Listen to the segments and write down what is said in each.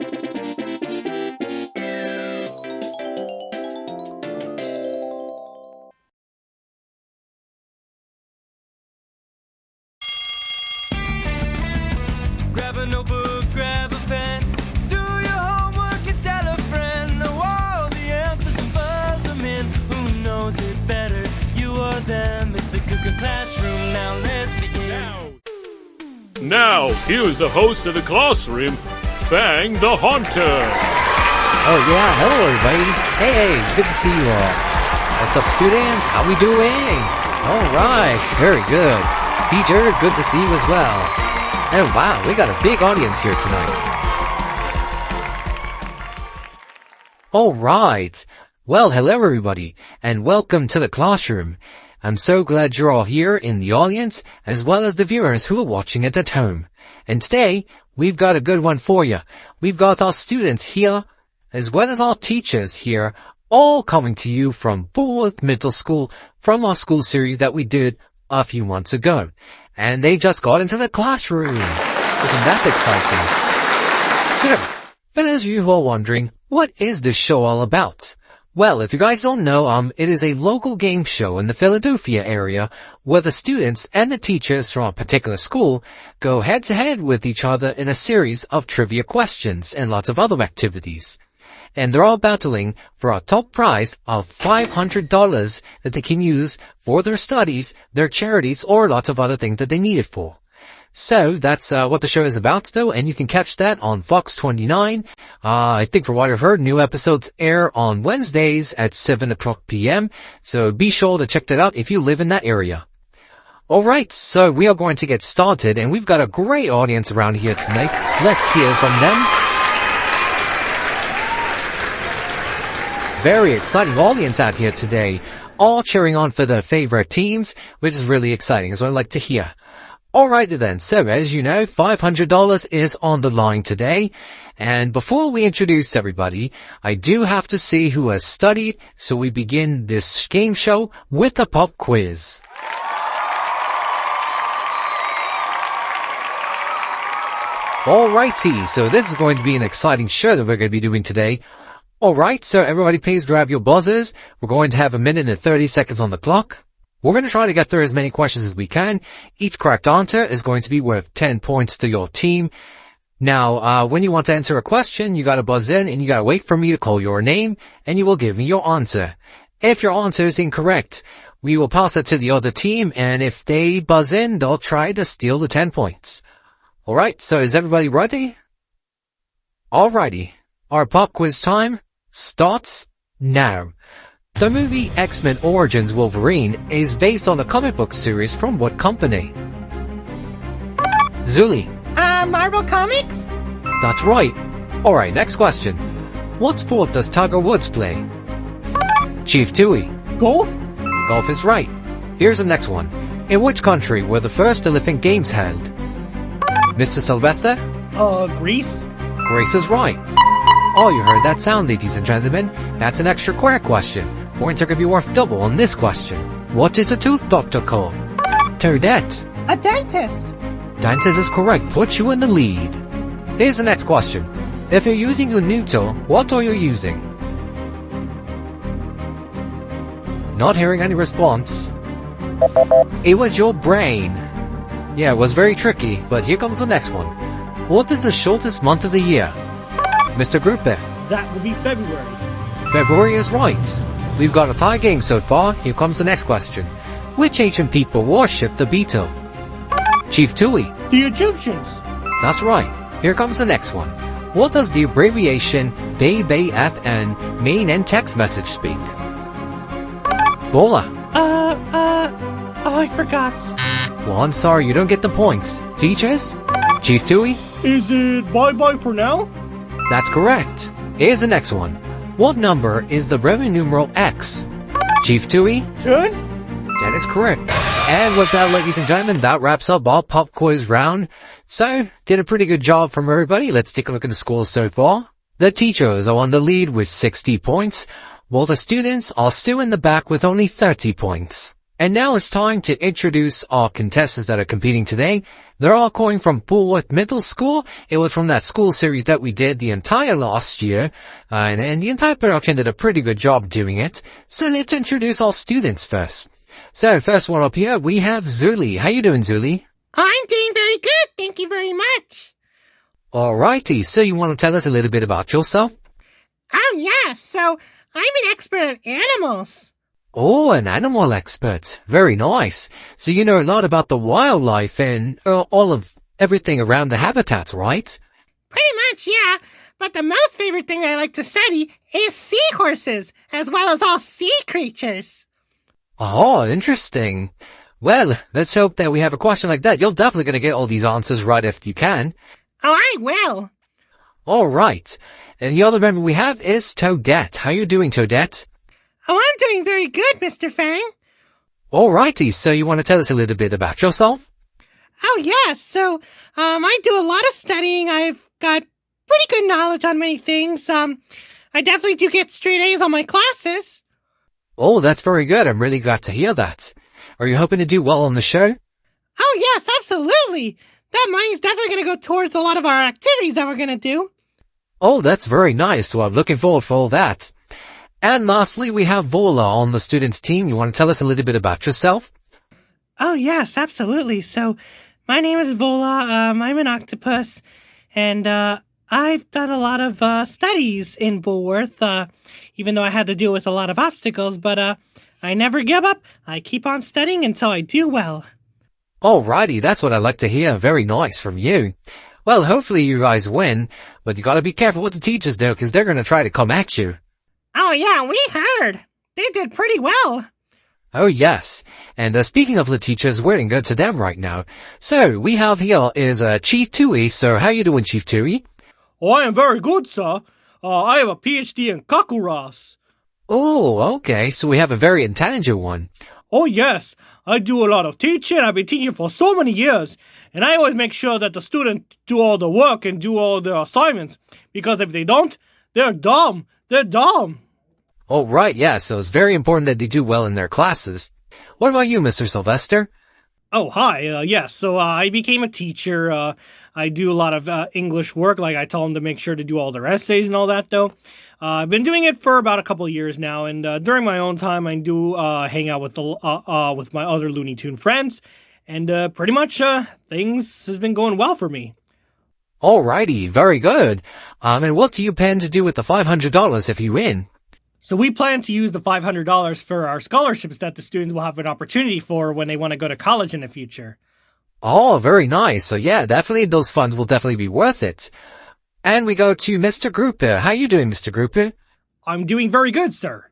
Grab a notebook, grab a pen, do your homework and tell a friend. Know all the answers and buzz them in. Who knows it better, you or them? It's the ClassH-Room, now let's begin. Now, here's the host of the classroom, Fang the Hunter. Oh yeah, hello everybody. Hey, good to see you all. What's up, students? How we doing? Alright, very good. Teachers, good to see you as well. And wow, we got a big audience here tonight. Alright. Well, hello everybody, and welcome to the classroom. I'm so glad you're all here in the audience, as well as the viewers who are watching it at home. And today, we've got a good one for you. We've got our students here, as well as our teachers here, all coming to you from Bullworth Middle School, from our school series that we did a few months ago. And they just got into the classroom. Isn't that exciting? So, for those of you who are wondering, what is this show all about? Well, if you guys don't know, it is a local game show in the Philadelphia area where the students and the teachers from a particular school go head to head with each other in a series of trivia questions and lots of other activities. And they're all battling for a top prize of $500 that they can use for their studies, their charities, or lots of other things that they need it for. So that's what the show is about, though, and you can catch that on Fox 29. I think for what I've heard, new episodes air on Wednesdays at 7 o'clock p.m., so be sure to check that out if you live in that area. Alright, so we are going to get started, and we've got a great audience around here tonight. Let's hear from them. Very exciting audience out here today, all cheering on for their favorite teams, which is really exciting, as I like to hear. Alrighty then, so as you know, $500 is on the line today, and before we introduce everybody, I do have to see who has studied, so we begin this game show with a pop quiz. Alrighty, so this is going to be an exciting show that we're going to be doing today. Alright, so everybody please grab your buzzers. We're going to have 1 minute and 30 seconds on the clock. We're going to try to get through as many questions as we can. Each correct answer is going to be worth 10 points to your team. Now, when you want to answer a question, you gotta buzz in and you gotta wait for me to call your name and you will give me your answer. If your answer is incorrect, we will pass it to the other team, and if they buzz in, they'll try to steal the 10 points. Alright, so is everybody ready? Alrighty. Our pop quiz time starts now. The movie X-Men Origins Wolverine is based on a comic book series from what company? Zuli. Marvel Comics? That's right. Alright, next question. What sport does Tiger Woods play? Chief Tui. Golf? Golf is right. Here's the next one. In which country were the first Olympic Games held? Mr. Sylvester? Greece? Greece is right. Oh, you heard that sound, ladies and gentlemen. That's an extra correct question. Points are going to be worth double on this question. What is a tooth doctor called? Toadette. A dentist? Dentist is correct. Put you in the lead. Here's the next question. If you're using a new tool, what are you using? Not hearing any response. It was your brain. Yeah, it was very tricky, but here comes the next one. What is the shortest month of the year? Mr. Gruppe. That would be February. February is right. We've got a tie game so far. Here comes the next question. Which ancient people worshipped the beetle? Chief Tui. The Egyptians. That's right. Here comes the next one. What does the abbreviation BAFN mean in text message speak? Bola. I forgot. Well, I'm sorry, you don't get the points. Teachers? Chief Tui? Is it bye-bye for now? That's correct. Here's the next one. What number is the Roman numeral X? Chief Tui? 10? That is correct. And with that, ladies and gentlemen, that wraps up our pop quiz round. So, did a pretty good job from everybody. Let's take a look at the scores so far. The teachers are on the lead with 60 points, while the students are still in the back with only 30 points. And now it's time to introduce our contestants that are competing today. They're all coming from Bullworth Middle School. It was from that school series that we did the entire last year. And the entire production did a pretty good job doing it. So let's introduce our students first. So first one up here, we have Zuli. How you doing, Zuli? I'm doing very good, thank you very much. Alrighty, so you want to tell us a little bit about yourself? Oh yes, so I'm an expert at animals. Oh, an animal expert. Very nice. So you know a lot about the wildlife and all of everything around the habitats, right? Pretty much, yeah. But the most favorite thing I like to study is seahorses, as well as all sea creatures. Oh, interesting. Well, let's hope that we have a question like that. You're definitely going to get all these answers right if you can. Oh, I will. Alright. And the other member we have is Toadette. How you doing, Toadette? Oh, I'm doing very good, Mr. Fang. Alrighty, so you want to tell us a little bit about yourself? Oh, yes. So, I do a lot of studying. I've got pretty good knowledge on many things. I definitely do get straight A's on my classes. Oh, that's very good. I'm really glad to hear that. Are you hoping to do well on the show? Oh, yes, absolutely. That money's definitely going to go towards a lot of our activities that we're going to do. Oh, that's very nice. Well, I'm looking forward for all that. And lastly, we have Vola on the students team. You want to tell us a little bit about yourself? Oh, yes, absolutely. So, my name is Vola. I'm an octopus, and I've done a lot of studies in Bullworth, even though I had to deal with a lot of obstacles, but I never give up. I keep on studying until I do well. Alrighty, that's what I like to hear. Very nice from you. Well, hopefully you guys win, but you gotta be careful with the teachers though, because they're gonna try to come at you. Oh, yeah, we heard. They did pretty well. Oh, yes. And speaking of the teachers, we're going to go to them right now. So, we have here is Chief Tui. So, how you doing, Chief Tui? Oh, I am very good, sir. I have a PhD in Kakuras. Oh, okay. So, we have a very intelligent one. Oh, yes. I do a lot of teaching. I've been teaching for so many years. And I always make sure that the students do all the work and do all the assignments. Because if they don't, they're dumb. They're dumb. Oh, right, yeah, so it's very important that they do well in their classes. What about you, Mr. Sylvester? Oh, hi. Yes, so I became a teacher. I do a lot of English work. Like, I tell them to make sure to do all their essays and all that, though. I've been doing it for about a couple of years now, and during my own time, I do hang out with my other Looney Tune friends. And pretty much things has been going well for me. Alrighty, very good. And what do you plan to do with the $500 if you win? So we plan to use the $500 for our scholarships that the students will have an opportunity for when they want to go to college in the future. Oh, very nice. So yeah, definitely those funds will definitely be worth it. And we go to Mr. Grouper. How you doing, Mr. Grouper? I'm doing very good, sir.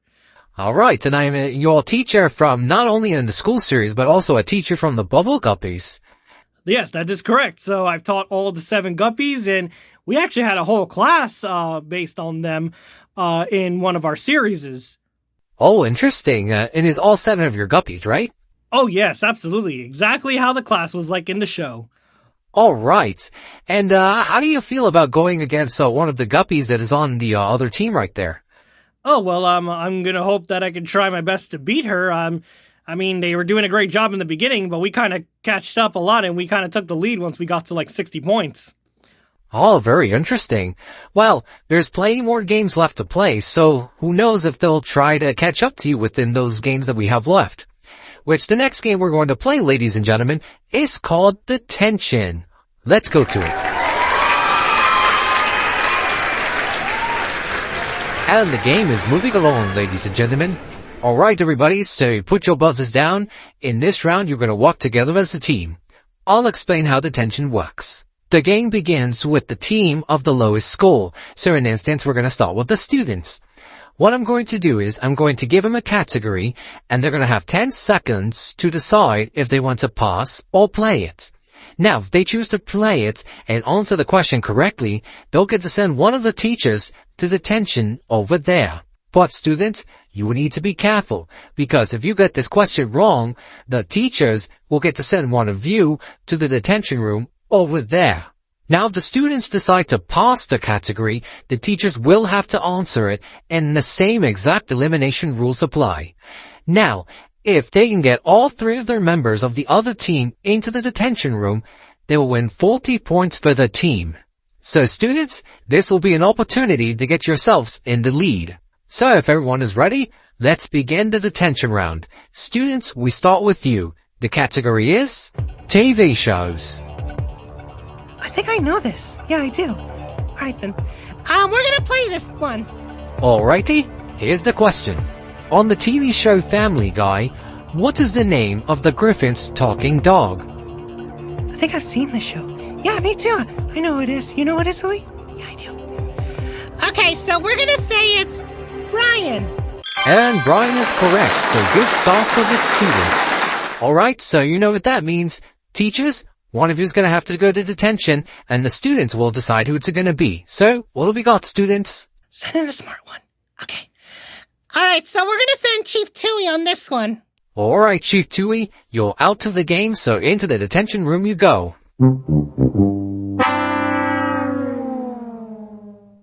Alright, and I'm your teacher from not only in the school series, but also a teacher from the Bubble Guppies. Yes, that is correct. So I've taught all the 7 guppies, and we actually had a whole class based on them in one of our series. Oh, interesting. And it's all 7 of your guppies, right? Oh, yes, absolutely. Exactly how the class was like in the show. Alright. And how do you feel about going against one of the guppies that is on the other team right there? Oh, well, I'm going to hope that I can try my best to beat her. I mean, they were doing a great job in the beginning, but we kind of catched up a lot, and we kind of took the lead once we got to like 60 points. Oh, very interesting. Well, there's plenty more games left to play, so who knows if they'll try to catch up to you within those games that we have left. Which the next game we're going to play, ladies and gentlemen, is called Detention. Let's go to it. And the game is moving along, ladies and gentlemen. Alright everybody, so put your buzzers down. In this round, you're going to walk together as a team. I'll explain how Detention works. The game begins with the team of the lowest score. So in instance, we're going to start with the students. What I'm going to do is I'm going to give them a category, and they're going to have 10 seconds to decide if they want to pass or play it. Now, if they choose to play it and answer the question correctly, they'll get to send one of the teachers to detention over there. But students, you need to be careful, because if you get this question wrong, the teachers will get to send one of you to the detention room over there. Now, if the students decide to pass the category, the teachers will have to answer it, and the same exact elimination rules apply. Now, If they can get all 3 of their members of the other team into the detention room, they will win 40 points for the team. So students, this will be an opportunity to get yourselves in the lead. So if everyone is ready, let's begin the detention round. Students, we start with you. The category is TV shows. I think I know this. Yeah, I do. Alright then. We're gonna play this one. Alrighty, here's the question. On the TV show Family Guy, what is the name of the Griffin's talking dog? I think I've seen the show. Yeah, me too. I know who it is. You know what it is, Lee? Yeah, I do. Okay, so we're gonna say it's Brian. And Brian is correct, so good start for the students. Alright, so you know what that means. Teachers, one of you is going to have to go to detention, and the students will decide who it's going to be. So, what have we got, students? Send in a smart one. Okay. Alright, so we're gonna send Chief Tui on this one. Alright, Chief Tui, you're out of the game, so into the detention room you go.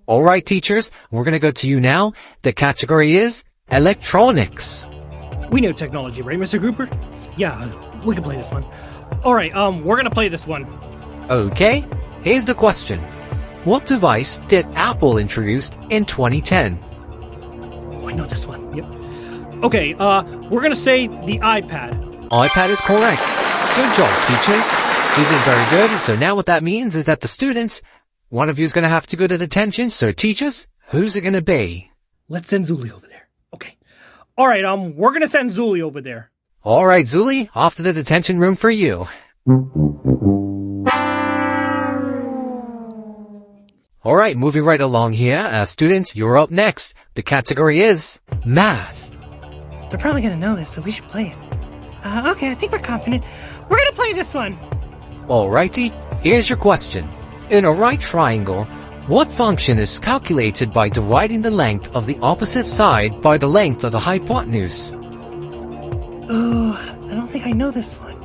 Alright, teachers, we're going to go to you now. The category is electronics. We know technology, right, Mr. Grouper? Yeah, we can play this one. Alright, we're gonna play this one. Okay, here's the question. What device did Apple introduce in 2010? Oh, I know this one. Yep. Okay, we're gonna say the iPad. iPad is correct. Good job, teachers. So you did very good. So now what that means is that the students, one of you is going to have to go to detention. So teachers, who's it going to be? Let's send Zuli over there. Okay. Alright, we're gonna send Zuli over there. Alright, Zuli, off to the detention room for you. Alright, moving right along here. Students, you're up next. The category is math. They're probably gonna know this, so we should play it. Okay, I think we're confident. We're gonna play this one. Alrighty, here's your question. In a right triangle, what function is calculated by dividing the length of the opposite side by the length of the hypotenuse? Oh, I don't think I know this one.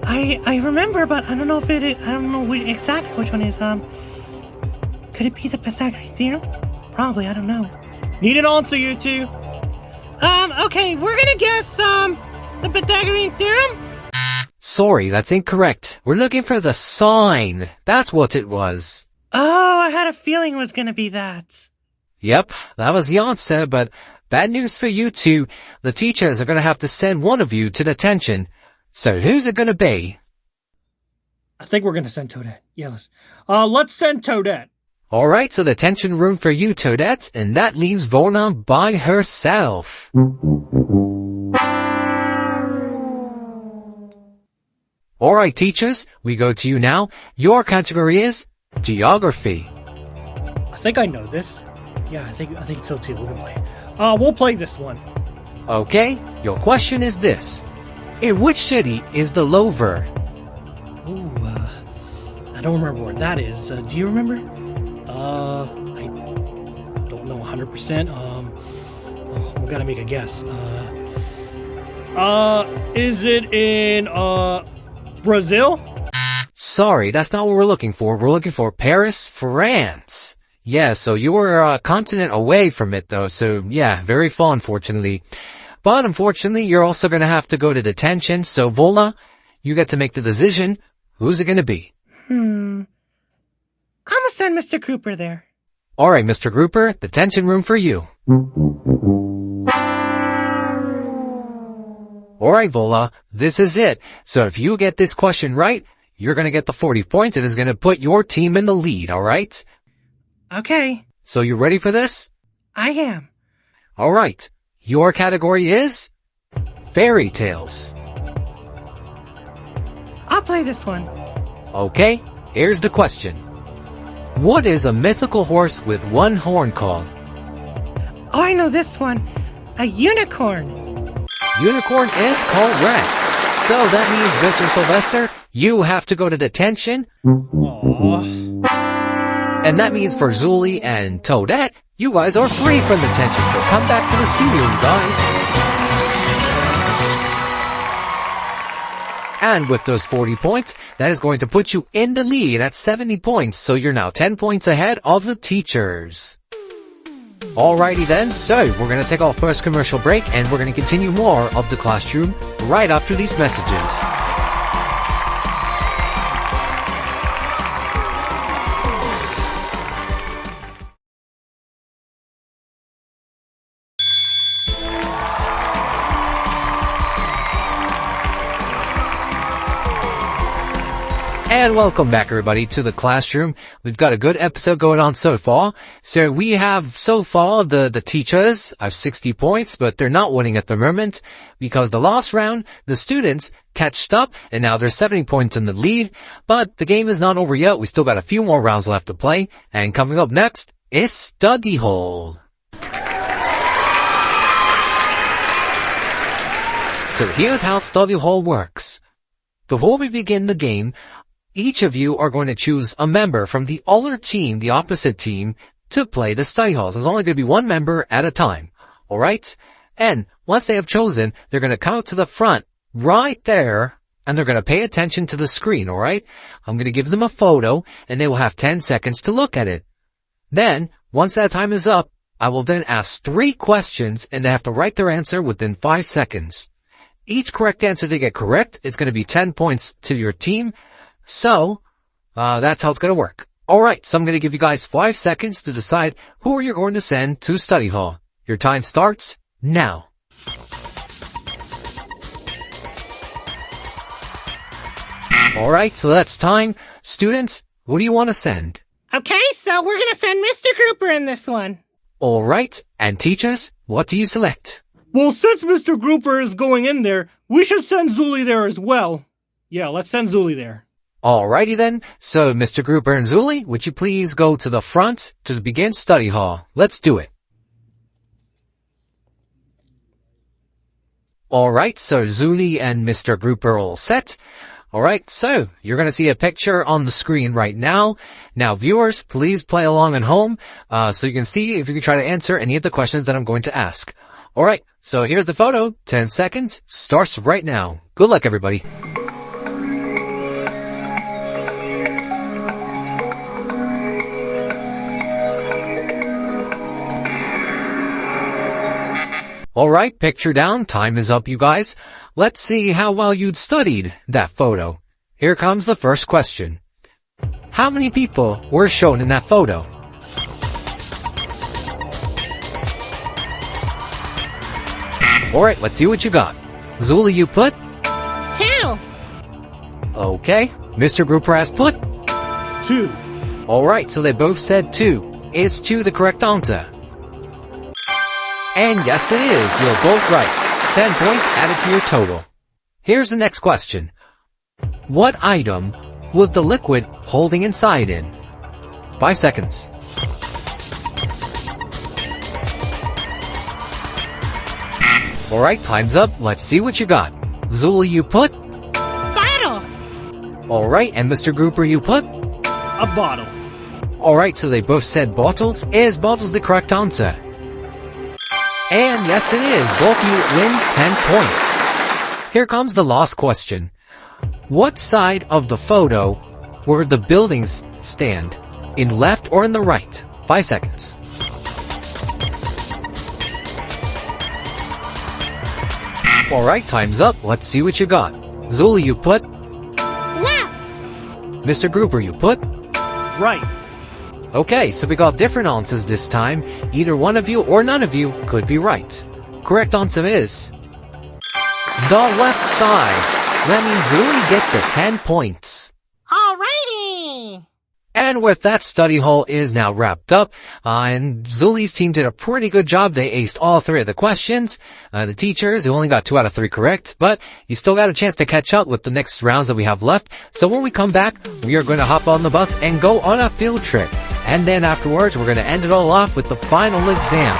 I remember, but I don't know if I don't know exactly which one is, could it be the Pythagorean theorem? Probably, I don't know. Need an answer, you two? Okay, we're gonna guess, the Pythagorean theorem? Sorry, that's incorrect. We're looking for the sine. That's what it was. Oh, I had a feeling it was gonna be that. Yep, that was the answer, but bad news for you two. The teachers are gonna have to send one of you to detention. So who's it gonna be? I think we're gonna send Toadette. Yeah, let's send Toadette. Alright, so detention room for you, Toadette, and that leaves Volna by herself. Alright, teachers, we go to you now. Your category is geography. I think I know this. Yeah, I think so too. We're gonna play it. We'll play this one. Okay, your question is this. In which city is the Louvre? Ooh, I don't remember where that is. Do you remember? I don't know 100%. We gotta make a guess. Is it in, Brazil? Sorry, that's not what we're looking for. We're looking for Paris, France. Yeah, so you were a continent away from it though, so yeah, very far unfortunately. But unfortunately, you're also gonna have to go to detention, so Volna, you get to make the decision. Who's it gonna be? I'm gonna send Mr. Cooper there. Alright, Mr. Grouper, detention room for you. Alright, Vola, this is it. So if you get this question right, you're gonna get the 40 points and it's gonna put your team in the lead, alright? Okay. So you ready for this? I am. Alright, your category is fairy tales. I'll play this one. Okay, here's the question. What is a mythical horse with one horn called? Oh, I know this one. A unicorn. Unicorn is correct. So that means, Mr. Sylvester, you have to go to detention. Aww. And that means for Zuli and Toadette, you guys are free from detention. So come back to the studio, you guys. And with those 40 points, that is going to put you in the lead at 70 points. So you're now 10 points ahead of the teachers. Alrighty then, so we're going to take our first commercial break and we're going to continue more of the classroom right after these messages. And welcome back, everybody, to the classroom. We've got a good episode going on so far. So we have, so far, the teachers have 60 points, but they're not winning at the moment because the last round, the students catched up, and now they're 70 points in the lead. But the game is not over yet. We still got a few more rounds left to play. And coming up next is Study Hall. So here's how Study Hall works. Before we begin the game, each of you are going to choose a member from the other team, the opposite team, to play the study halls. There's only going to be one member at a time. Alright? And once they have chosen, they're going to come to the front, right there, and they're going to pay attention to the screen, alright? I'm going to give them a photo, and they will have 10 seconds to look at it. Then, once that time is up, I will then ask 3 questions, and they have to write their answer within 5 seconds. Each correct answer they get correct, it's going to be 10 points to your team. So, that's how it's going to work. Alright, so I'm going to give you guys 5 seconds to decide who you're going to send to study hall. Your time starts now. Alright, so that's time. Students, who do you want to send? Okay, so we're gonna send Mr. Grouper in this one. Alright, and teachers, what do you select? Well, since Mr. Grouper is going in there, we should send Zuli there as well. Yeah, let's send Zuli there. Alrighty then, so Mr. Grouper and Zuli, would you please go to the front to begin study hall? Let's do it. Alright, so Zuli and Mr. Grouper are all set. Alright, so you're going to see a picture on the screen right now. Now viewers, please play along at home, so you can see if you can try to answer any of the questions that I'm going to ask. Alright, so here's the photo. 10 seconds, starts right now. Good luck, everybody. Alright, picture down, time is up, you guys. Let's see how well you'd studied that photo. Here comes the first question. How many people were shown in that photo? Alright, let's see what you got. Zuli, you put? 2. Okay. Mr. Grouper has put? 2. Alright, so they both said 2. Is 2 the correct answer? And yes, it is. You're both right. 10 points added to your total. Here's the next question. What item was the liquid holding inside in? 5 seconds. Alright, time's up. Let's see what you got. Zuli, you put? Bottle. Alright, and Mr. Grouper, you put? A bottle. Alright, so they both said bottles. Is bottles the correct answer? And yes, it is. Both you win 10 points. Here comes the last question. What side of the photo were the buildings stand? In left or in the right? 5 seconds. Alright, time's up. Let's see what you got. Zuli, you put? Left. Mr. Grouper, you put? Right. Okay, so we got different answers this time. Either one of you or none of you could be right. Correct answer is the left side. So that means Zuli gets the 10 points. Alrighty. And with that, study hall is now wrapped up. And Zuli's team did a pretty good job. They aced all 3 of the questions. The teachers, who only got 2 out of 3 correct, but you still got a chance to catch up with the next rounds that we have left. So when we come back, we are going to hop on the bus and go on a field trip. And then afterwards, we're going to end it all off with the final exam.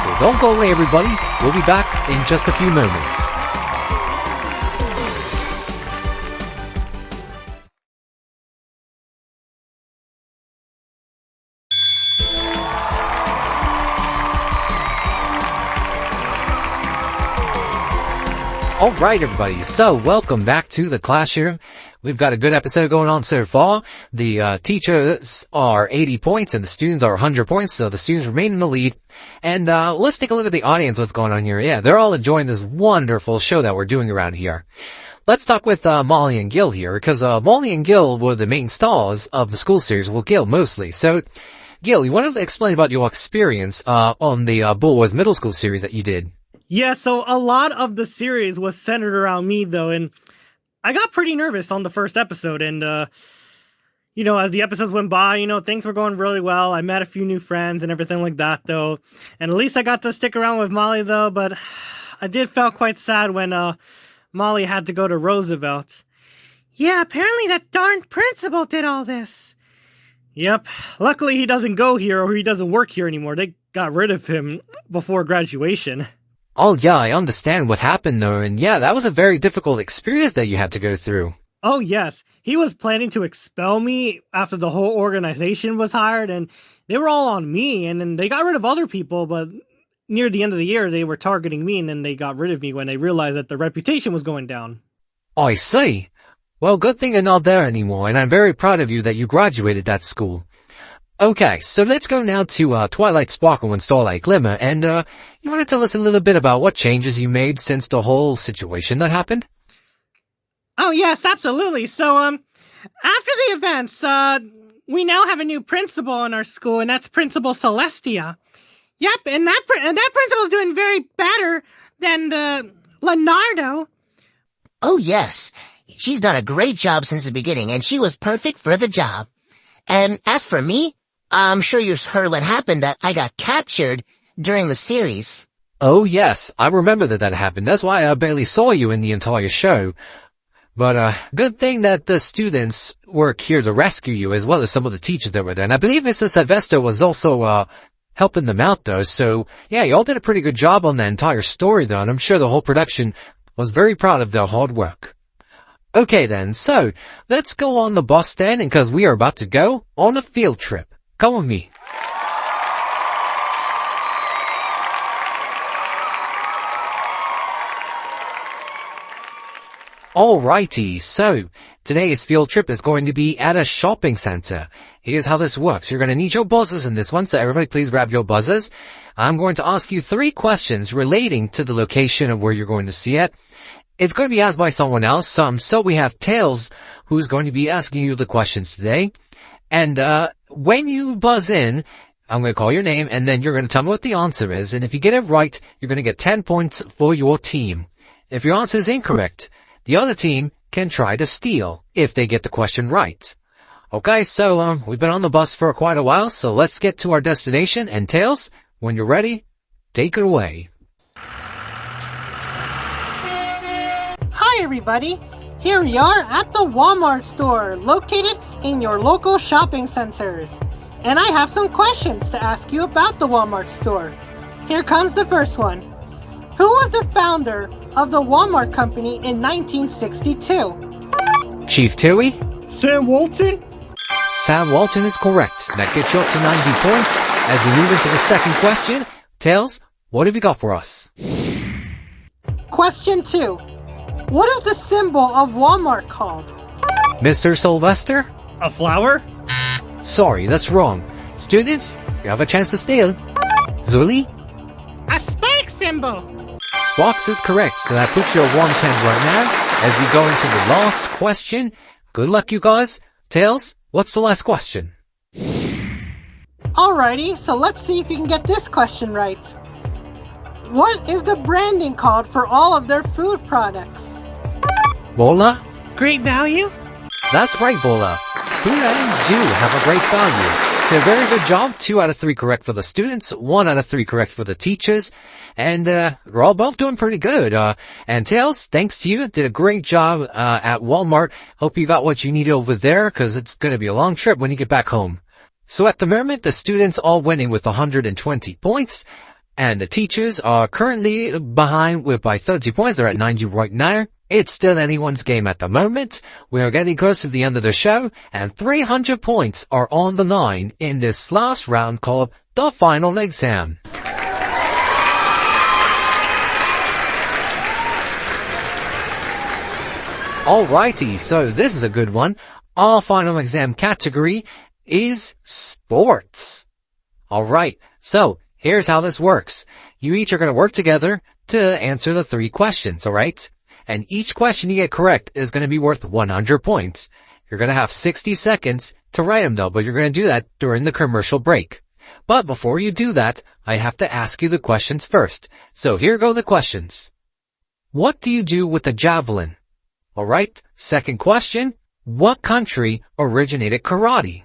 So don't go away, everybody. We'll be back in just a few moments. Alright everybody, so welcome back to the classroom. We've got a good episode going on so far. The teachers are 80 points and the students are 100 points, so the students remain in the lead. And let's take a look at the audience, what's going on here. Yeah, they're all enjoying this wonderful show that we're doing around here. Let's talk with Molly and Gil here, because Molly and Gil were the main stars of the school series, well, Gil mostly. So, Gil, you wanted to explain about your experience on the Bullworth Middle School series that you did. Yeah, so a lot of the series was centered around me, though, and I got pretty nervous on the first episode, and, as the episodes went by, things were going really well. I met a few new friends and everything like that, though, and at least I got to stick around with Molly, though, but I did feel quite sad when, Molly had to go to Roosevelt. Yeah, apparently that darn principal did all this. Yep, luckily he doesn't go here, or he doesn't work here anymore. They got rid of him before graduation. Oh yeah, I understand what happened though, and yeah, that was a very difficult experience that you had to go through. Oh yes, he was planning to expel me after the whole organization was hired, and they were all on me, and then they got rid of other people, but near the end of the year, they were targeting me, and then they got rid of me when they realized that the reputation was going down. I see. Well, good thing you're not there anymore, and I'm very proud of you that you graduated that school. Okay, so let's go now to Twilight Sparkle and Starlight Glimmer, and you want to tell us a little bit about what changes you made since the whole situation that happened? Oh yes, absolutely. So, after the events, we now have a new principal in our school, and that's Principal Celestia. Yep, and that principal's doing very better than the Leonardo. Oh yes, she's done a great job since the beginning, and she was perfect for the job. And as for me, I'm sure you've heard what happened, that I got captured during the series. Oh yes, I remember that happened. That's why I barely saw you in the entire show. But good thing that the students work here to rescue you, as well as some of the teachers that were there. And I believe Mr. Sylvester was also helping them out though. So yeah, y'all did a pretty good job on the entire story though, and I'm sure the whole production was very proud of their hard work. Okay then, so let's go on the bus then, and because we are about to go on a field trip. Come with me. Alrighty, so today's field trip is going to be at a shopping center. Here's how this works. You're going to need your buzzers in this one, so everybody please grab your buzzers. I'm going to ask you 3 questions relating to the location of where you're going to see it. It's going to be asked by someone else, so we have Tails, who's going to be asking you the questions today. And when you buzz in, I'm going to call your name, and then you're going to tell me what the answer is. And if you get it right, you're going to get 10 points for your team. If your answer is incorrect, the other team can try to steal if they get the question right. Okay, so we've been on the bus for quite a while, so let's get to our destination. And Tails, when you're ready, take it away. Hi everybody, here we are at the Walmart store, located in your local shopping centers. And I have some questions to ask you about the Walmart store. Here comes the first one. Who was the founder of the Walmart company in 1962? Chief Tui? Sam Walton? Sam Walton is correct. That gets you up to 90 points. As we move into the second question, Tails, what have you got for us? Question 2. What is the symbol of Walmart called? Mr. Sylvester? A flower? Sorry, that's wrong. Students, you have a chance to steal. Zuli? A spike symbol. Sparks is correct, so that puts you at 110 right now. As we go into the last question, good luck you guys. Tails, what's the last question? Alrighty, so let's see if you can get this question right. What is the branding called for all of their food products? Bola? Great value? That's right, Bola. Food items do have a great value. So very good job. 2 out of 3 correct for the students, 1 out of 3 correct for the teachers. And we're all both doing pretty good. And Tails, thanks to you, did a great job at Walmart. Hope you got what you need over there, because it's going to be a long trip when you get back home. So at the moment, the students all winning with 120 points. And the teachers are currently behind by 30 points. They're at 90 right now. It's still anyone's game at the moment. We are getting close to the end of the show, and 300 points are on the line in this last round called the final exam. Alrighty, so this is a good one. Our final exam category is sports. Alright, so here's how this works. You each are going to work together to answer the 3 questions, alright? And each question you get correct is going to be worth 100 points. You're going to have 60 seconds to write them though, but you're going to do that during the commercial break. But before you do that, I have to ask you the questions first. So here go the questions. What do you do with a javelin? Alright, second question, what country originated karate?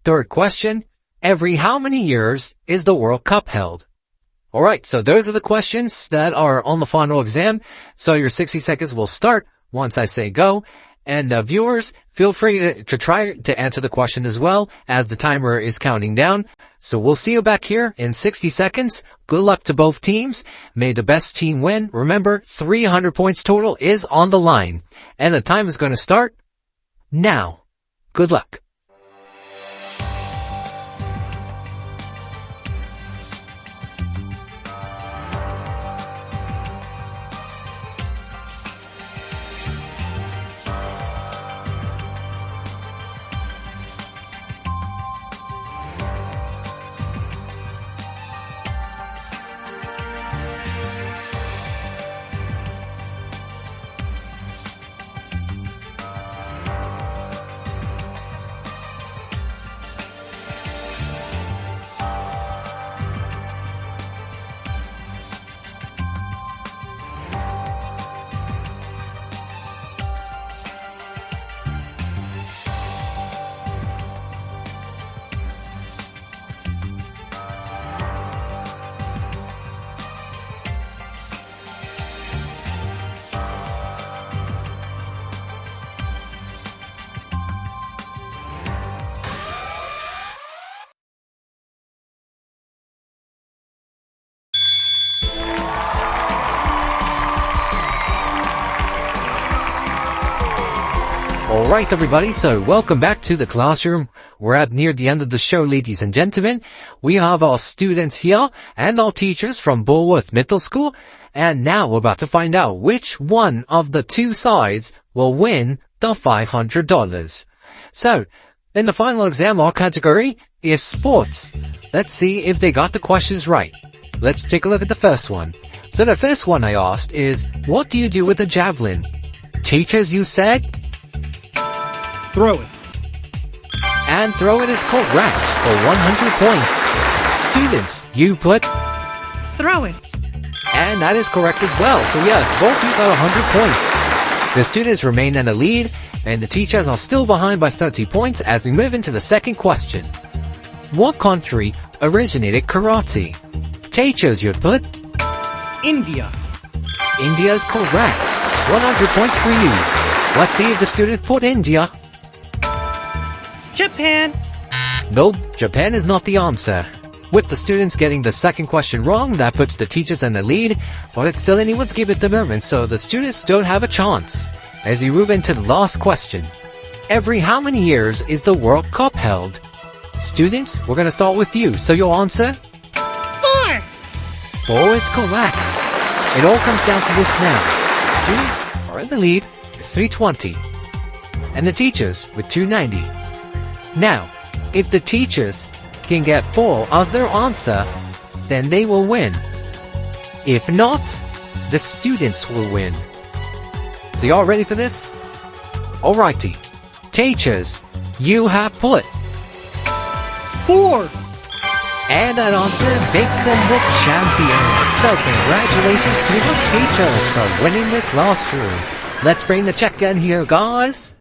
Third question, every how many years is the World Cup held? Alright, so those are the questions that are on the final exam. So your 60 seconds will start once I say go. And viewers, feel free to try to answer the question as well as the timer is counting down. So we'll see you back here in 60 seconds. Good luck to both teams. May the best team win. Remember, 300 points total is on the line. And the time is going to start now. Good luck. Alright everybody, so welcome back to the classroom. We're at near the end of the show, ladies and gentlemen. We have our students here and our teachers from Bullworth Middle School. And now we're about to find out which one of the 2 sides will win the $500. So, in the final exam, our category is sports. Let's see if they got the questions right. Let's take a look at the first one. So the first one I asked is, what do you do with a javelin? Teachers, you said? Throw it. And throw it is correct for 100 points. Students, you put? Throw it. And that is correct as well. So yes, both of you got 100 points. The students remain in the lead, and the teachers are still behind by 30 points as we move into the second question. What country originated karate? Teachers, you'd put? India. India is correct. 100 points for you. Let's see if the students put India. Japan. Nope, Japan is not the answer. With the students getting the second question wrong, that puts the teachers in the lead, but it's still anyone's game at the moment, so the students don't have a chance. As we move into the last question. Every how many years is the World Cup held? Students, we're gonna start with you, so your answer? 4. 4 is correct. It all comes down to this now. Students are in the lead with 320. And the teachers with 290. Now, if the teachers can get 4 as their answer, then they will win. If not, the students will win. So y'all ready for this? Alrighty. Teachers, you have put 4. And that answer makes them the champions. So congratulations to the teachers for winning the classroom. Let's bring the check in here, guys.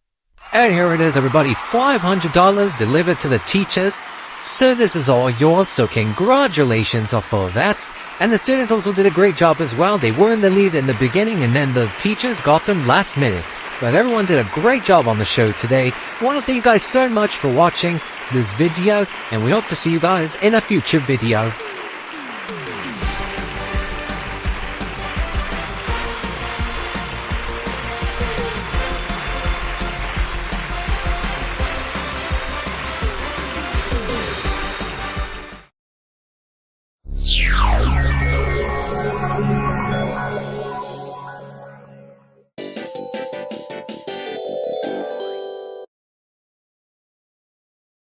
And here it is, everybody. $500 delivered to the teachers. So this is all yours, so congratulations for that. And the students also did a great job as well. They were in the lead in the beginning, and then the teachers got them last minute. But everyone did a great job on the show today. I want to thank you guys so much for watching this video, and we hope to see you guys in a future video.